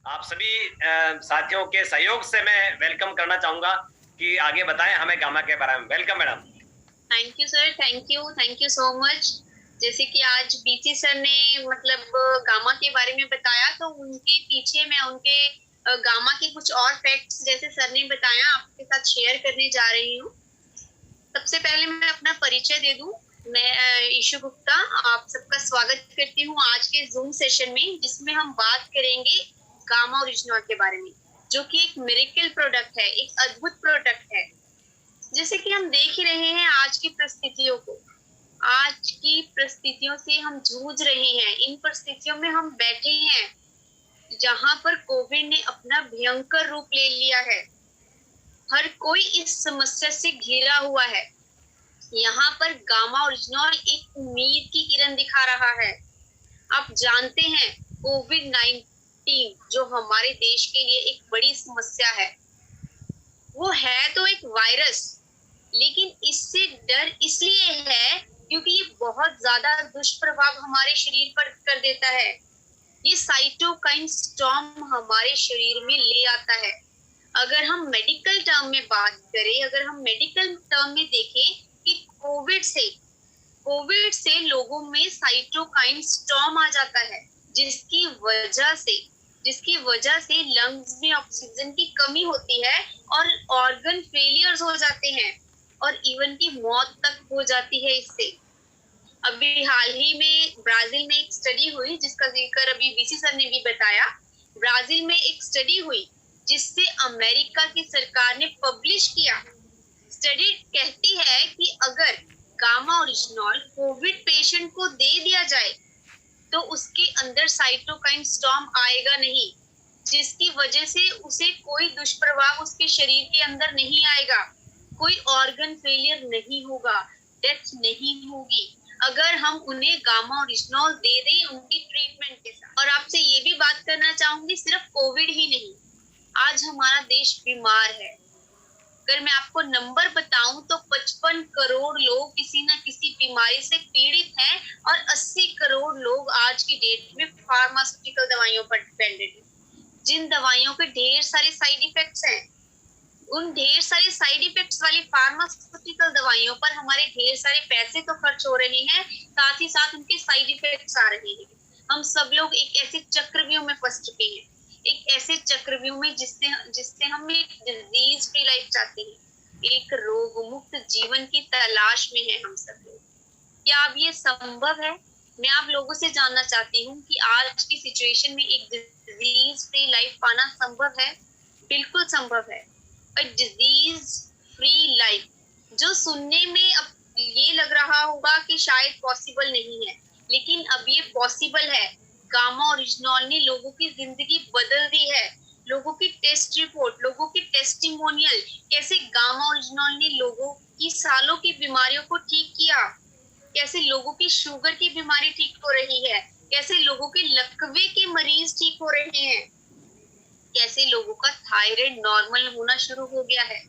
आप सभी साथियों के सहयोग से मैं वेलकम करना चाहूंगा कि आगे बताएं हमें गामा के बारे में। Welcome madam. Thank you sir, thank you so much. जैसे कि आज बीसी सर ने गामा के बारे में बताया, तो उनके पीछे मैं उनके गामा के कुछ और फैक्ट्स जैसे सर ने बताया आपके साथ शेयर करने जा रही हूँ। सबसे पहले मैं अपना परिचय दे दूं। मैं ईशु गुप्ता आप सबका स्वागत करती हूँ आज के जूम सेशन में, जिसमें हम बात करेंगे गामा ओरिजिनॉल के बारे में, जो कि एक मिरेकल प्रोडक्ट है, एक अद्भुत प्रोडक्ट है। जैसे कि हम देख ही रहे हैं आज की परिस्थितियों को, आज की परिस्थितियों से हम जूझ रहे हैं। इन परिस्थितियों में हम बैठे हैं जहां पर कोविड ने अपना भयंकर रूप ले लिया है। हर कोई इस समस्या से घिरा हुआ है। यहाँ पर गामा ओरिजिनॉल एक उम्मीद की किरण दिखा रहा है। आप जानते हैं कोविड-19 जो हमारे देश के लिए एक बड़ी समस्या है, वो है तो एक वायरस, लेकिन इससे डर इसलिए है क्योंकि ये बहुत ज्यादा दुष्प्रभाव हमारे शरीर पर कर देता है। ये साइटोकाइन स्टॉर्म हमारे शरीर में ले आता है। अगर हम मेडिकल टर्म में बात करें, अगर हम मेडिकल टर्म में देखें कि कोविड से लोगों में साइटोकाइन स्टॉर्म आ जाता है, जिसकी वजह से लंग्स में ऑक्सीजन की कमी होती है और ऑर्गन फेलियर्स हो जाते हैं और इवन की मौत तक हो जाती है इससे। अभी हाल ही में ब्राजील में एक स्टडी हुई जिसका जिक्र अभी बीसी सर ने भी बताया। ब्राजील में एक स्टडी हुई जिससे अमेरिका की सरकार ने पब्लिश किया। स्टडी कहती है कि अगर गामा ओरिजिनॉल कोविड पेशेंट को दे दिया जाए तो उसके अंदर साइटोकाइन स्टॉर्म आएगा नहीं, जिसकी वजह से उसे कोई दुष्प्रभाव उसके शरीर के अंदर नहीं आएगा, कोई ऑर्गन फेलियर नहीं होगा, डेथ नहीं होगी अगर हम उन्हें गामा ओरिजिनॉल दे दें उनकी ट्रीटमेंट के साथ। और आपसे ये भी बात करना चाहूंगी, सिर्फ कोविड ही नहीं, आज हमारा देश बीमार है। अगर मैं आपको नंबर बताऊं तो 55 करोड़ लोग किसी न किसी बीमारी से पीड़ित हैं और 80 करोड़ लोग आज की डेट में फार्मास्यूटिकल दवाइयों पर डिपेंडेंट हैं, जिन दवाइयों के ढेर सारे साइड इफेक्ट्स हैं। उन ढेर सारे साइड इफेक्ट्स वाली फार्मास्यूटिकल दवाइयों पर हमारे ढेर सारे पैसे तो खर्च हो रहे हैं, साथ ही साथ उनके साइड इफेक्ट्स आ रहे हैं। हम सब लोग एक ऐसे चक्रव्यूह में फंस चुके हैं, एक ऐसे चक्रव्यूह में जिससे जिससे हम एक डिजीज फ्री लाइफ चाहते हैं, एक रोग मुक्त जीवन की तलाश में है हम सब लोग। क्या अब ये संभव है? मैं आप लोगों से जानना चाहती हूँ कि आज की सिचुएशन में एक डिजीज फ्री लाइफ पाना संभव है? बिल्कुल संभव है। डिजीज फ्री लाइफ, जो सुनने में अब ये लग रहा होगा कि शायद पॉसिबल नहीं है, लेकिन अब ये पॉसिबल है। गामा ओरिजिनॉल ने लोगों की जिंदगी बदल दी है। लोगों की टेस्ट रिपोर्ट, लोगों की टेस्टिमोनियल, कैसे गामा ओरिजिनॉल ने लोगों की सालों की बीमारियों को ठीक किया, कैसे लोगों की शुगर की बीमारी ठीक हो रही है, कैसे लोगों के लकवे के मरीज ठीक हो रहे हैं, कैसे लोगों का थायराइड नॉर्मल होना शुरू हो गया है।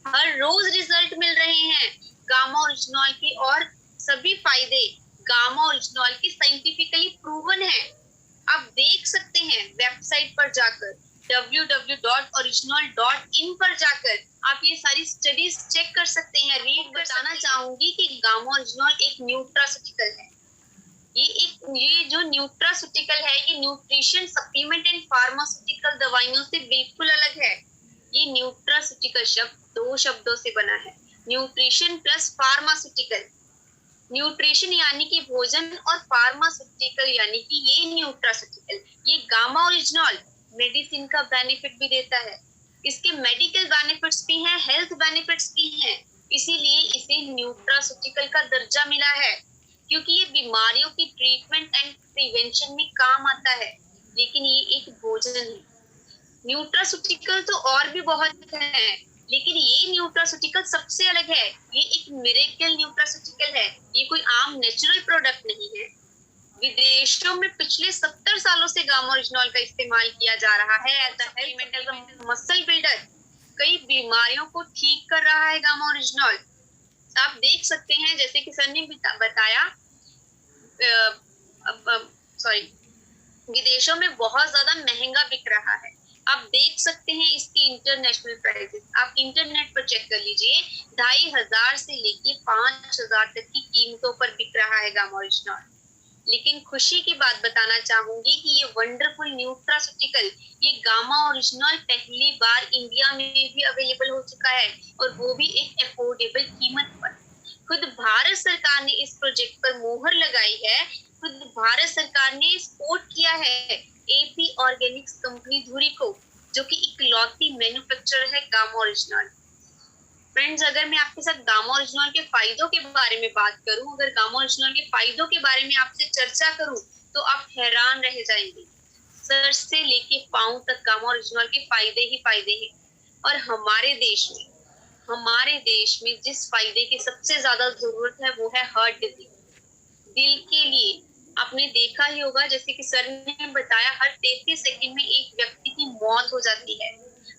हर रोज रिजल्ट मिल रहे हैं गामा ओरिजिनॉल की, और सभी फायदे गामा ओरिजिनॉल की साइंटिफिकली प्रूवन है। आप देख सकते हैं वेबसाइट पर जाकर, www.original.in पर जाकर आप ये सारी स्टडीज चेक कर सकते हैं, रीड बताना चाहूंगी कि गामा ओरिजिनॉल एक न्यूट्रास्यूटिकल है। ये जो न्यूट्रास्यूटिकल है, ये न्यूट्रिशन सप्लीमेंट एंड फार्मास्यूटिकल दवाइयों से बिल्कुल अलग है। ये न्यूट्रास्यूटिकल शब्द दो शब्दों से बना है, न्यूट्रिशन प्लस फार्मास्यूटिकल। न्यूट्रिशन यानी कि भोजन और फार्मास्यूटिकल यानी कि ये न्यूट्रास्यूटिकल। ये गामा ओरिजिनॉल मेडिसिन का बेनिफिट भी देता है, इसके मेडिकल बेनिफिट्स भी हैं, हेल्थ बेनिफिट्स भी हैं, इसीलिए इसे न्यूट्रास्यूटिकल का दर्जा मिला है, क्योंकि ये बीमारियों की ट्रीटमेंट एंड प्रिवेंशन में काम आता है। लेकिन ये एक भोजन है। न्यूट्रास्यूटिकल तो और भी बहुत है, लेकिन ये न्यूट्रास्यूटिकल सबसे अलग है। ये एक मिरेकल न्यूट्रास्यूटिकल है, ये कोई आम नेचुरल प्रोडक्ट नहीं है। विदेशों में पिछले 70 सालों से गामा ओरिजिनॉल का इस्तेमाल किया जा रहा है as a health muscle builder. कई बीमारियों को ठीक कर रहा है गामा ओरिजिनॉल। आप देख सकते हैं जैसे कि सर ने बताया, सॉरी, विदेशों में बहुत ज्यादा महंगा बिक रहा है। आप देख सकते हैं इसकी इंटरनेशनल प्राइसेस, आप इंटरनेट पर चेक कर लीजिए, 2500 से लेके 5000 तक की कीमतों पर बिक रहा है गामा ओरिजिनॉल। लेकिन खुशी की बात बताना चाहूंगी कि ये वंडरफुल न्यूट्रास्यूटिकल, ये गामा ओरिजिनॉल पहली बार इंडिया में भी अवेलेबल हो चुका है, और वो भी एक अफोर्डेबल कीमत पर। खुद भारत सरकार ने इस प्रोजेक्ट पर मोहर लगाई है, खुद भारत सरकार ने सपोर्ट किया है एपी ऑर्गेनिक्स कंपनी धुरी को, जो कि इकलौती मैन्युफैक्चरर है गामा ओरिजिनॉल। फ्रेंड्स, अगर मैं आपके साथ गामा ओरिजिनॉल के फायदों के बारे में बात करूं, अगर गामा ओरिजिनॉल के फायदों के बारे में आपसे चर्चा करूं, तो आप हैरान रह जाएंगे। सर से लेके पांव तक गामा ओरिजिनॉल के फायदे ही फायदे हैं। और हमारे देश में जिस फायदे की सबसे ज्यादा जरूरत है वो है हार्ट डिजीज, दिल के लिए। आपने देखा ही होगा, जैसे कि सर ने बताया, हर 33 सेकंड में एक व्यक्ति की मौत हो जाती है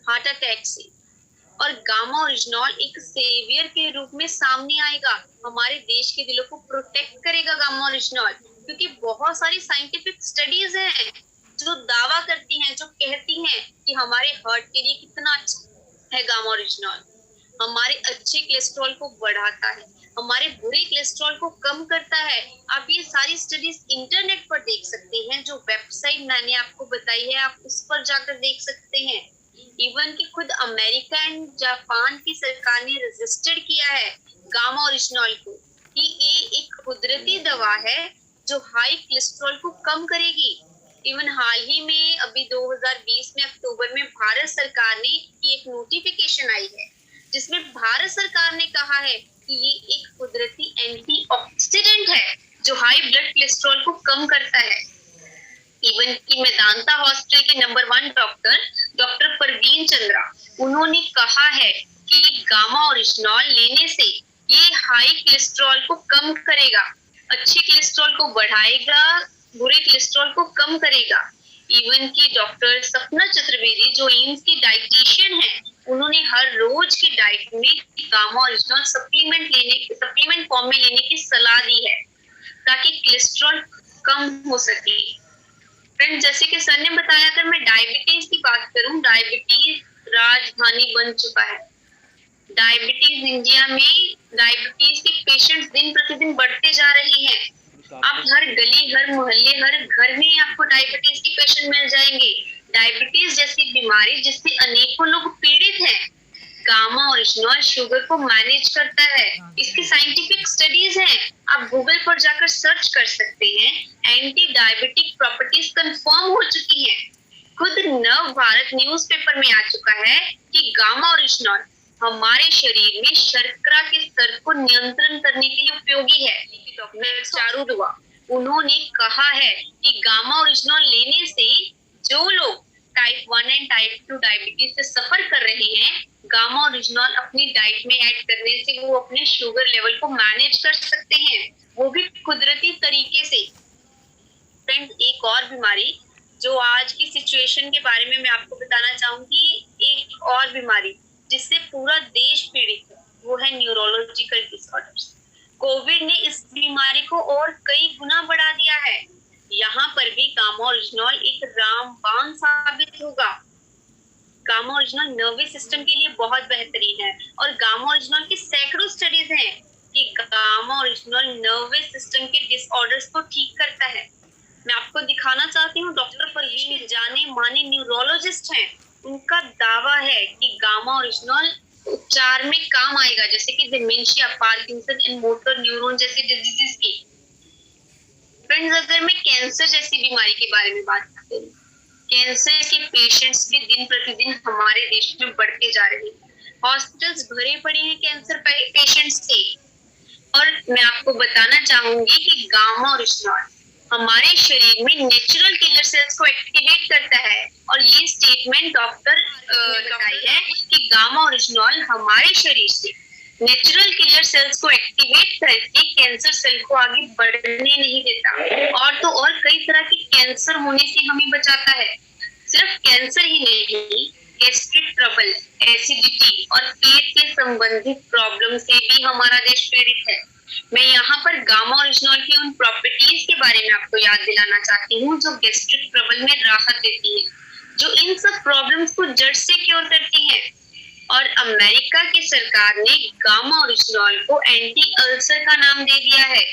हार्ट अटैक से। और गामा ओरिजिनॉल एक सेवियर के रूप में सामने आएगा, हमारे देश के दिलों को प्रोटेक्ट करेगा गामा ओरिजिनॉल। क्योंकि बहुत सारी साइंटिफिक स्टडीज हैं जो दावा करती हैं, जो कहती हैं कि हमारे हार्ट के लिए कितना अच्छा है गामा ओरिजिनॉल। हमारे अच्छे कोलेस्ट्रॉल को बढ़ाता है, हमारे बुरे कोलेस्ट्रॉल को कम करता है। आप ये सारी स्टडीज इंटरनेट पर देख सकते हैं, जो वेबसाइट मैंने आपको बताई है आप उस पर जाकर देख सकते हैं। इवन कि खुद अमेरिका एंड जापान की सरकार ने रजिस्टर किया है गामा ओरिजिनॉल को कि ये एक कुदरती दवा है जो हाई कोलेस्ट्रॉल को कम करेगी। इवन हाल ही में अभी 2020 में अक्टूबर में भारत सरकार ने एक नोटिफिकेशन आई है जिसमें भारत सरकार ने कहा है कि ये एक कुदरती एंटीऑक्सीडेंट है जो हाई ब्लड कोलेस्ट्रॉल को कम करता है। इवन की मेदांता हॉस्पिटल के नंबर 1 डॉक्टर परवीन चंद्रा, उन्होंने कहा है कि गामा ओरिजिनॉल लेने से ये हाई कोलेस्ट्रॉल को कम करेगा, अच्छे कोलेस्ट्रॉल को बढ़ाएगा, बुरे कोलेस्ट्रॉल को कम करेगा। इवन की डॉक्टर सपना चतुर्वेदी जो एम्स की डाइटिशियन है, उन्होंने हर रोज की डाइट में गामा ओरिजिनॉल सप्लीमेंट फॉर्म में लेने की सलाह दी है ताकि कोलेस्ट्रॉल कम हो सके। फ्रेंड्स, जैसे कि सर ने बताया, अगर मैं डायबिटीज की बात करूं, डायबिटीज राजधानी बन चुका है। डायबिटीज इंडिया में डायबिटीज के पेशेंट्स दिन प्रतिदिन बढ़ते जा रहे हैं। आप हर गली, हर मोहल्ले, हर घर में आपको डायबिटीज के पेशेंट मिल जाएंगे। डायबिटीज जैसी बीमारी जिससे अनेकों लोग पीड़ित हैं, गामा ओरिजिनॉल शुगर को मैनेज करता है। इसकी साइंटिफिक स्टडीज हैं, आप गूगल पर जाकर सर्च कर सकते हैं। एंटी डायबिटिक प्रॉपर्टीज कंफर्म हो चुकी हैं। खुद नव भारत न्यूज़पेपर में आ चुका है कि गामा ओरिजिनॉल हमारे शरीर में शर्करा के स्तर को नियंत्रण करने के लिए उपयोगी है। डॉक्टर चारुदुआ, उन्होंने कहा है कि गामा ओरिजिनॉल लेने से जो लोग टाइप 1 एंड टाइप 2 डायबिटीज से सफर कर रहे हैं, गामा ओरिजिनॉल अपनी डाइट में ऐड करने से वो अपने शुगर लेवल को मैनेज कर सकते हैं, वो भी कुदरती तरीके से। फ्रेंड्स, एक और बीमारी जो आज की सिचुएशन के बारे में मैं आपको बताना चाहूंगी, एक और बीमारी जिससे पूरा देश पीड़ित है, वो है न्यूरोलॉजिकल डिसऑर्डर्स। कोविड ने इस बीमारी को और कई गुना बढ़ा दिया है। यहाँ पर भी गामा ओरिजिनॉल एक रामबाण साबित होगा। गामा ओरिजिनल नर्वस सिस्टम के लिए बहुत बेहतरीन है और गामा ओरिजिनल की सैकड़ों स्टडीज हैं कि गामा ओरिजिनल नर्वस सिस्टम के डिसऑर्डर्स को ठीक करता है। मैं आपको दिखाना चाहती हूँ, डॉक्टर परवीन जाने माने न्यूरोलॉजिस्ट हैं, उनका दावा है कि गामा ओरिजिनल उपचार में काम आएगा, जैसे कि dementia, Parkinson and motor neuron जैसे डिजीजेस की। फ्रेंड्स, अगर मैं कैंसर जैसी बीमारी के बारे में बात करूं, कैंसर के पेशेंट्स भी दिन प्रतिदिन हमारे देश में बढ़ते जा रहे हैं। हॉस्पिटल्स भरे पड़े हैं कैंसर पेशेंट्स से। और मैं आपको बताना चाहूंगी कि गामा ओरिजिनल हमारे शरीर में नेचुरल किलर सेल्स को एक्टिवेट करता है, और ये स्टेटमेंट डॉक्टर बताई है कि गामा ओरिजिनल हमारे शरीर से नेचुरल किलर सेल्स को एक्टिवेट करके कैंसर सेल को आगे बढ़ने नहीं देता, और तो और कई तरह के कैंसर होने से हमें बचाता है। सिर्फ कैंसर ही नहीं, गैस्ट्रिक ट्रबल, एसिडिटी और पेट से संबंधित प्रॉब्लम से भी हमारा देश पीड़ित है। मैं यहाँ पर गामा ओरिजिनल की उन प्रॉपर्टीज के बारे में आपको याद दिलाना चाहती हूँ, जो गैस्ट्रिक ट्रबल में राहत देती है, जो इन सब प्रॉब्लम्स को जड़ से क्योर करती है। और अमेरिका की सरकार ने गामा ओरिजिनॉल को एंटी अल्सर का नाम दे दिया है।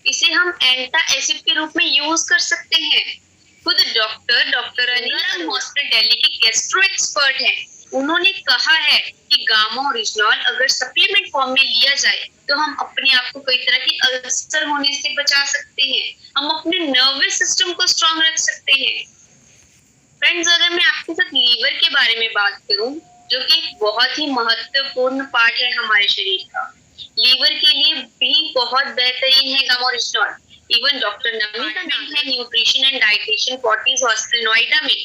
इसे हम एंटा एसिड के रूप में यूज कर सकते हैं। खुद डॉक्टर अनिल हॉस्पिटल दिल्ली के गैस्ट्रो एक्सपर्ट हैं। उन्होंने कहा है कि गामा ओरिजिनॉल अगर सप्लीमेंट फॉर्म में लिया जाए तो हम अपने आप को कई तरह के अल्सर होने से बचा सकते हैं। हम अपने नर्वस सिस्टम को स्ट्रॉन्ग रख सकते हैं। फ्रेंड्स, अगर मैं आपके साथ लीवर के बारे में बात करूं, जो कि एक बहुत ही महत्वपूर्ण पार्ट है हमारे शरीर का, लीवर के लिए भी बहुत बेहतरीन है gamma oryzanol. Even doctor Namita नाम है nutrition and dietician Fortis hospital Noida में,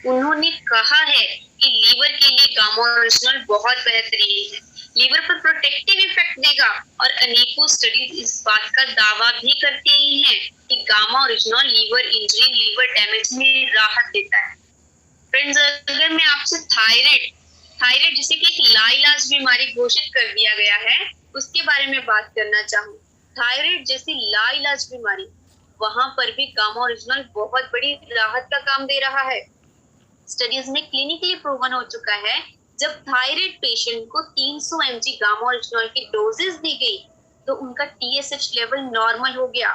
उन्होंने कहा है कि लीवर के लिए गामा ओरिजिनल बहुत बेहतरीन है, लीवर पर प्रोटेक्टिव इफेक्ट देगा। और अनेकों स्टडीज इस बात का दावा भी करते ही हैं कि gamma original liver injury, liver damage में राहत देता है। फ्रेंड्स, अगर मैं आपसे थायराइड जिसे कि एक लाइलाज बीमारी घोषित कर दिया गया है, उसके बारे में बात करना चाहूँ, थायराइड जैसी लाइलाज बीमारी, वहां पर भी गामा ओरिजिनल बहुत बड़ी राहत का काम दे रहा है। स्टडीज में क्लिनिकली प्रूवन हो चुका है, जब थायराइड पेशेंट को 300 mg गामा ओरिजिनल की डोजेस दी गई तो उनका TSH लेवल नॉर्मल हो गया।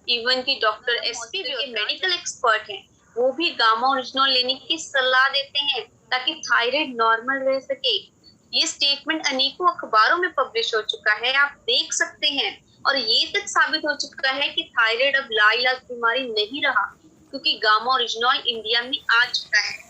इवन की डॉक्टर SP जो मेडिकल एक्सपर्ट हैं, वो भी गामा ओरिजिनल लेने की सलाह देते हैं ताकि थायराइड नॉर्मल रह सके। ये स्टेटमेंट अनेकों अखबारों में पब्लिश हो चुका है, आप देख सकते हैं। और ये तक साबित हो चुका है कि थायराइड अब लाइलाज बीमारी नहीं रहा, क्योंकि गामा ओरिजिनल इंडिया में आ चुका है।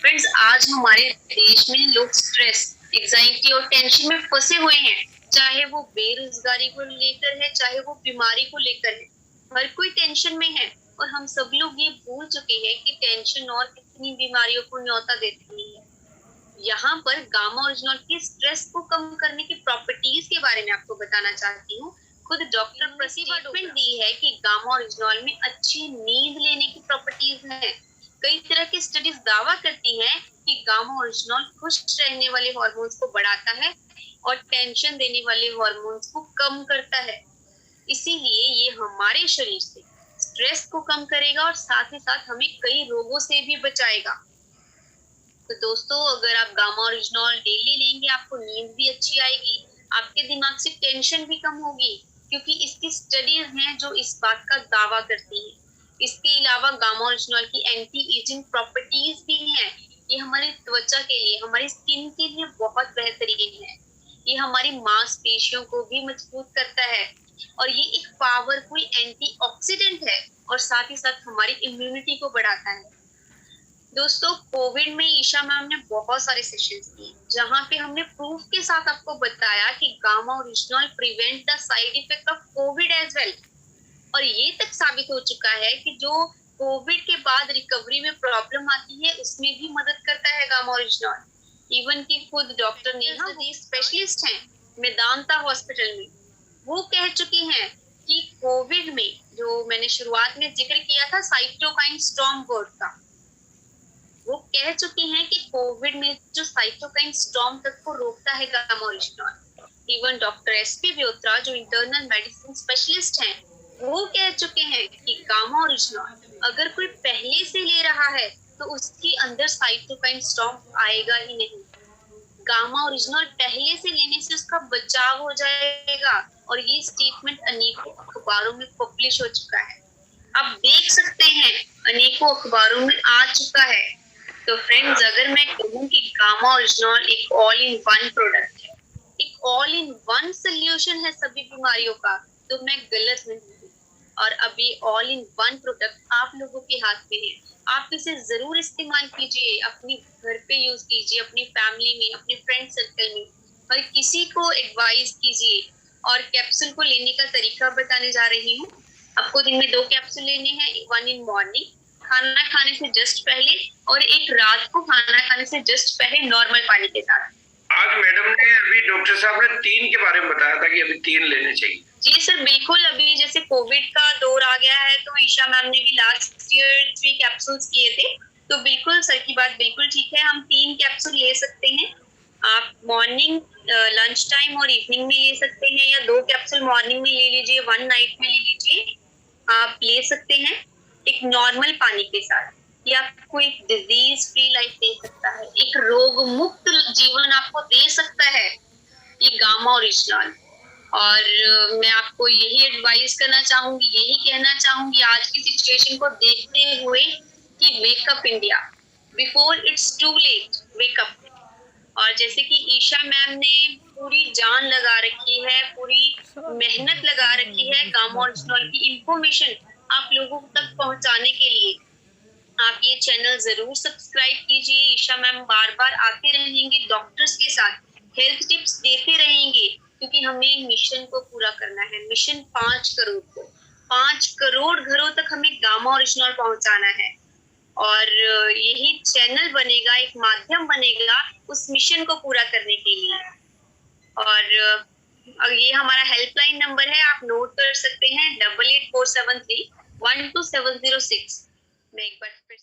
फ्रेंड्स, आज हमारे देश में लोग स्ट्रेस, एंजाइटी और टेंशन में फंसे हुए हैं, चाहे वो बेरोजगारी को लेकर है, चाहे वो बीमारी को लेकर है। हर कोई टेंशन में है और हम सब लोग ये भूल चुके हैं कि टेंशन और कितनी बीमारियों को न्योता देती है। यहाँ पर गामा ओरिजिनल की स्ट्रेस को कम करने की प्रॉपर्टीज के बारे में आपको बताना चाहती हूँ। खुद डॉक्टर प्रतिभा स्टेटमेंट दी है कि गामा ओरिजिनल में अच्छी नींद लेने की प्रॉपर्टीज है। कई तरह की स्टडीज दावा करती हैं कि गामा ओरिजिनल खुश रहने वाले हार्मोन्स को बढ़ाता है और टेंशन देने वाले हार्मोन्स को कम करता है। इसीलिए ये हमारे शरीर से स्ट्रेस को कम करेगा और साथ ही साथ हमें कई रोगों से भी बचाएगा। तो दोस्तों, अगर आप गामा ओरिजिनल डेली लेंगे, आपको नींद भी अच्छी आएगी, आपके दिमाग से टेंशन भी कम होगी, क्योंकि इसकी स्टडीज हैं जो इस बात का दावा करती हैं। इसके अलावा गामा ओरिजिनल की एंटी एजिंग प्रॉपर्टीज भी हैं। ये हमारी त्वचा के लिए, हमारी स्किन के लिए बहुत बेहतरीन है। ये हमारी मांसपेशियों को भी मजबूत करता है और ये एक पावरफुल एंटीऑक्सीडेंट है और साथ ही साथ हमारी इम्यूनिटी को बढ़ाता है। दोस्तों, कोविड में ईशा मैम ने बहुत सारे सेशंस किए, जहाँ पे हमने प्रूफ के साथ आपको बताया कि gamma original prevent the side effect of Covid as well. और ये तक साबित हो चुका है कि जो कोविड के बाद रिकवरी में प्रॉब्लम आती है, उसमें भी मदद करता है गामा ओरिजिनल। इवन की खुद डॉक्टर नेहा स्पेशलिस्ट हैं मेदांता हॉस्पिटल में, वो कह चुकी हैं कि कोविड में, जो मैंने शुरुआत में जिक्र किया था साइटोकाइन स्टॉर्म वर्ड का, वो कह चुकी हैं कि कोविड में जो साइटोकाइन स्टॉर्म तक को रोकता है gamma original. Even doctor SP ब्योत्रा जो इंटरनल मेडिसिन स्पेशलिस्ट हैं, वो कह चुके हैं कि गामा ओरिजिनल अगर कोई पहले से ले रहा है तो उसके अंदर साइटोकाइन स्टॉर्म आएगा ही नहीं। गामा ओरिजिनल पहले से लेने से उसका बचाव हो जाएगा और ये स्टेटमेंट अनेकों अखबारों में पब्लिश हो चुका है। आप देख सकते हैं अनेकों अखबारों में आ चुका है। तो फ्रेंड्स, अगर मैं कहूँ कि गामा ओरिजिनल एक ऑल इन वन प्रोडक्ट है, एक ऑल इन वन सोल्यूशन है सभी बीमारियों का, तो मैं गलत नहीं हूँ। और अभी ऑल इन वन प्रोडक्ट आप लोगों के हाथ में है। आप इसे जरूर इस्तेमाल कीजिए, अपने घर पे यूज कीजिए, अपनी फैमिली में, अपने फ्रेंड सर्कल में, और किसी को एडवाइस कीजिए। और कैप्सूल को लेने का तरीका बताने जा रही हूँ। आपको दिन में 2 कैप्सूल लेने हैं, 1 इन मॉर्निंग खाना खाने से जस्ट पहले और एक रात को खाना खाने से जस्ट पहले नॉर्मल पानी के साथ। आज मैडम ने अभी डॉक्टर साहब ने 3 के बारे में बताया था कि अभी 3 लेने चाहिए। जी सर, बिल्कुल। अभी जैसे कोविड का दौर आ गया है तो ईशा मैम ने भी लास्ट ईयर 3 कैप्सूल्स किए थे, तो बिल्कुल सर की बात बिल्कुल ठीक है, हम 3 कैप्सूल ले सकते हैं। आप मॉर्निंग, लंच टाइम और इवनिंग में ले सकते हैं, या 2 कैप्सूल मॉर्निंग में ले लीजिए, 1 नाइट में ले लीजिए। आप ले सकते हैं एक नॉर्मल पानी के साथ। ये आपको एक डिजीज फ्री लाइफ दे सकता है, एक रोग मुक्त जीवन आपको दे सकता है ये गामा ओरिजिनल। और मैं आपको यही एडवाइस करना चाहूंगी, यही कहना चाहूंगी आज की सिचुएशन को देखते हुए कि wake up India, before it's too late, wake up. और जैसे कि ईशा मैम ने पूरी जान लगा रखी है, पूरी मेहनत लगा रखी है गामा ओरिजिनल की इंफॉर्मेशन आप लोगों तक पहुंचाने के लिए, आप ये चैनल जरूर सब्सक्राइब कीजिए। ईशा मैम बार बार आते रहेंगे डॉक्टर्स के साथ, हेल्थ टिप्स देते रहेंगे, क्योंकि हमें मिशन को पूरा करना है। मिशन 5 करोड़ को, 5 करोड़ घरों तक हमें गामा ओरिजिनल पहुंचाना है। और यही चैनल बनेगा, एक माध्यम बनेगा उस मिशन को पूरा करने के लिए। और ये हमारा हेल्पलाइन नंबर है, आप नोट कर सकते हैं 8847312706। मैं एक बार फिर